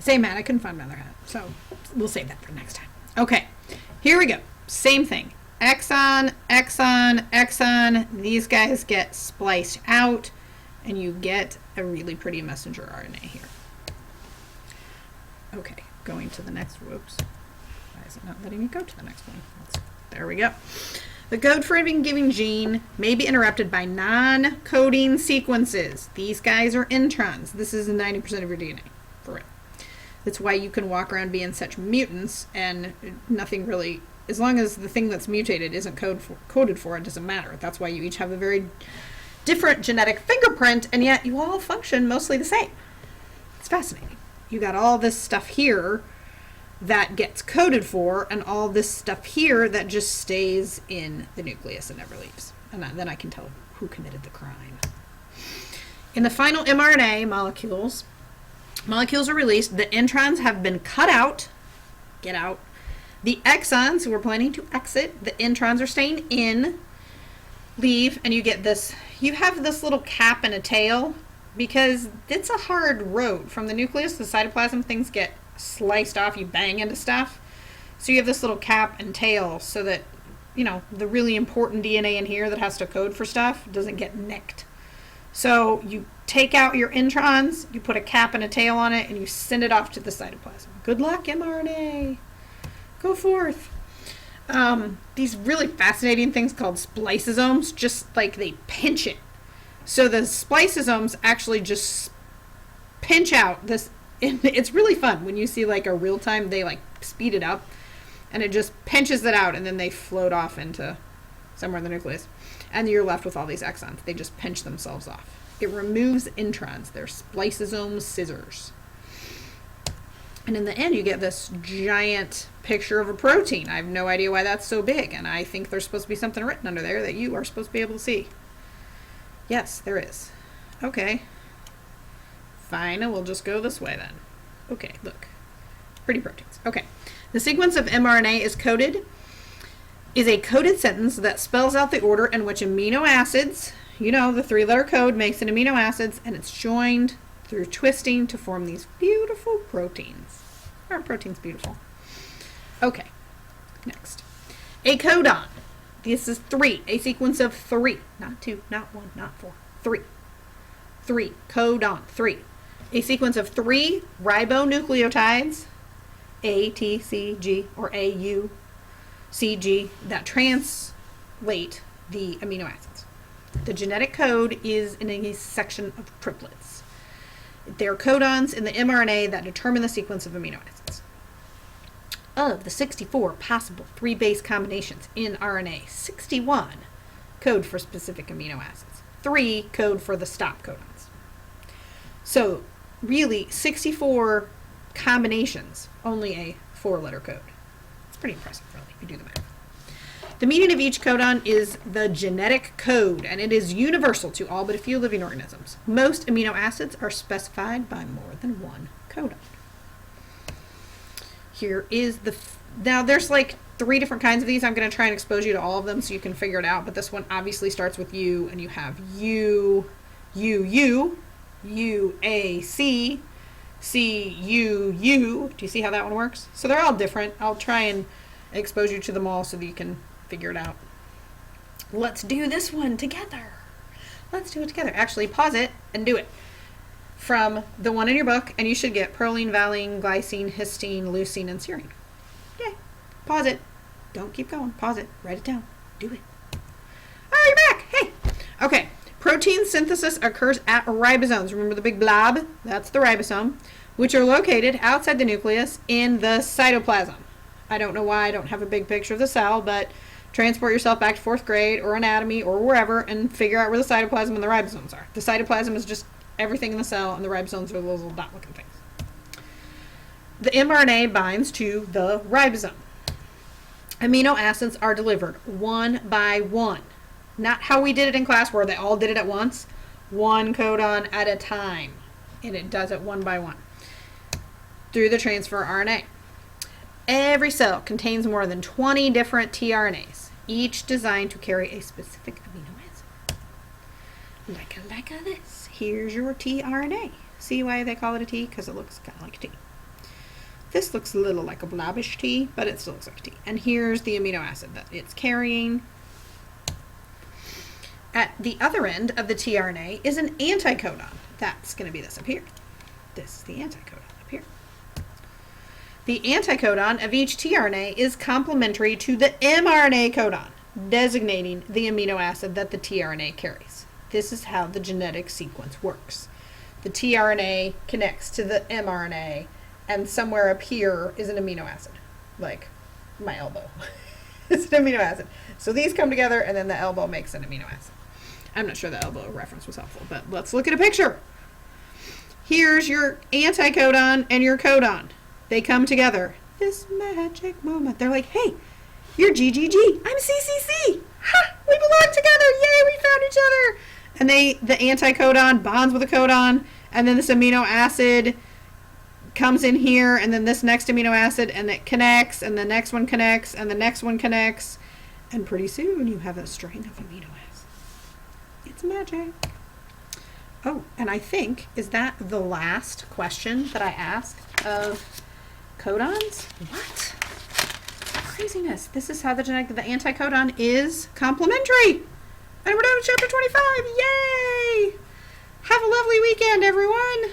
Same hat. I couldn't find my other hat, so we'll save that for next time. Okay, here we go. Same thing. Exon, exon, exon. These guys get spliced out, and you get a really pretty messenger RNA here. Okay, going to the next. Whoops. Why is it not letting me go to the next one? There we go. The code for a given gene may be interrupted by non-coding sequences. These guys are introns. This is 90% of your DNA, for real. That's why you can walk around being such mutants and nothing really, as long as the thing that's mutated isn't coded for, it doesn't matter. That's why you each have a very different genetic fingerprint, and yet you all function mostly the same. It's fascinating. You got all this stuff here that gets coded for, and all this stuff here that just stays in the nucleus and never leaves. And then I can tell who committed the crime. In the final mRNA molecules are released. The introns have been cut out. Get out. The exons, we're planning to exit. The introns are staying in. Leave, and you get this. You have this little cap and a tail because it's a hard road. From the nucleus to the cytoplasm, things get sliced off. You bang into stuff. So you have this little cap and tail so that, you know, the really important DNA in here that has to code for stuff doesn't get nicked. So you take out your introns, you put a cap and a tail on it, and you send it off to the cytoplasm. Good luck, mRNA. Go forth. These really fascinating things called spliceosomes, just like they pinch it. So the spliceosomes actually just pinch out this. It's really fun when you see like a real time, they like speed it up, and it just pinches it out, and then they float off into somewhere in the nucleus. And you're left with all these exons. They just pinch themselves off. It removes introns. They're spliceosome scissors. And in the end, you get this giant picture of a protein. I have no idea why that's so big, and I think there's supposed to be something written under there that you are supposed to be able to see. Yes, there is. Okay. Fine, and we'll just go this way then. Okay, look. Pretty proteins. Okay. The sequence of mRNA is a coded sentence that spells out the order in which amino acids, you know, the 3-letter code makes an amino acids, and it's joined through twisting to form these beautiful proteins. Aren't proteins beautiful? Okay, next. A codon. This is 3, a sequence of 3, not 2, not 1, not 4, 3. 3, codon, 3. A sequence of 3 ribonucleotides, A, T, C, G, or A, U, C, G, that translate the amino acids. The genetic code is in a section of triplets. They're codons in the mRNA that determine the sequence of amino acids. Of the 64 possible 3-base combinations in RNA, 61 code for specific amino acids. 3 code for the stop codons. So really 64 combinations, only a 4-letter code. It's pretty impressive, really, if you do the math. The meaning of each codon is the genetic code, and it is universal to all but a few living organisms. Most amino acids are specified by more than one codon. Here is now there's like 3 different kinds of these. I'm going to try and expose you to all of them so you can figure it out, but this one obviously starts with U, and you have U, U, U, U, A, C, C, U, U. Do you see how that one works? So they're all different. I'll try and expose you to them all so that you can figure it out. Let's do this one together. Let's do it together. Actually, pause it and do it. From the one in your book, and you should get proline, valine, glycine, histine, leucine, and serine. Yay. Pause it. Don't keep going. Pause it. Write it down. Do it. Oh, you're back. Hey. Okay. Protein synthesis occurs at ribosomes. Remember the big blob? That's the ribosome, which are located outside the nucleus in the cytoplasm. I don't know why I don't have a big picture of the cell, but transport yourself back to 4th grade or anatomy or wherever and figure out where the cytoplasm and the ribosomes are. The cytoplasm is just everything in the cell, and the ribosomes are those little dot-looking things. The mRNA binds to the ribosome. Amino acids are delivered one by one. Not how we did it in class where they all did it at once. One codon at a time. And it does it one by one. Through the transfer RNA. Every cell contains more than 20 different tRNAs, each designed to carry a specific amino acid. Like this. Here's your tRNA. See why they call it a T? Because it looks kind of like a T. This looks a little like a blobbish T, but it still looks like a T. And here's the amino acid that it's carrying. At the other end of the tRNA is an anticodon. That's going to be this up here. This is the anticodon up here. The anticodon of each tRNA is complementary to the mRNA codon, designating the amino acid that the tRNA carries. This is how the genetic sequence works. The tRNA connects to the mRNA, and somewhere up here is an amino acid, like my elbow. It's an amino acid. So these come together, and then the elbow makes an amino acid. I'm not sure the elbow reference was helpful, but let's look at a picture. Here's your anticodon and your codon. They come together. This magic moment. They're like, hey, you're GGG. I'm CCC. Ha! We belong together. Yay, we found each other. And the anticodon bonds with the codon, and then this amino acid comes in here, and then this next amino acid, and it connects, and the next one connects, and the next one connects, and pretty soon you have a string of amino acids. It's magic. Oh, and I think, is that the last question that I asked of codons? What? Craziness. This is how the anticodon is complementary. And we're done with chapter 25. Yay! Have a lovely weekend, everyone.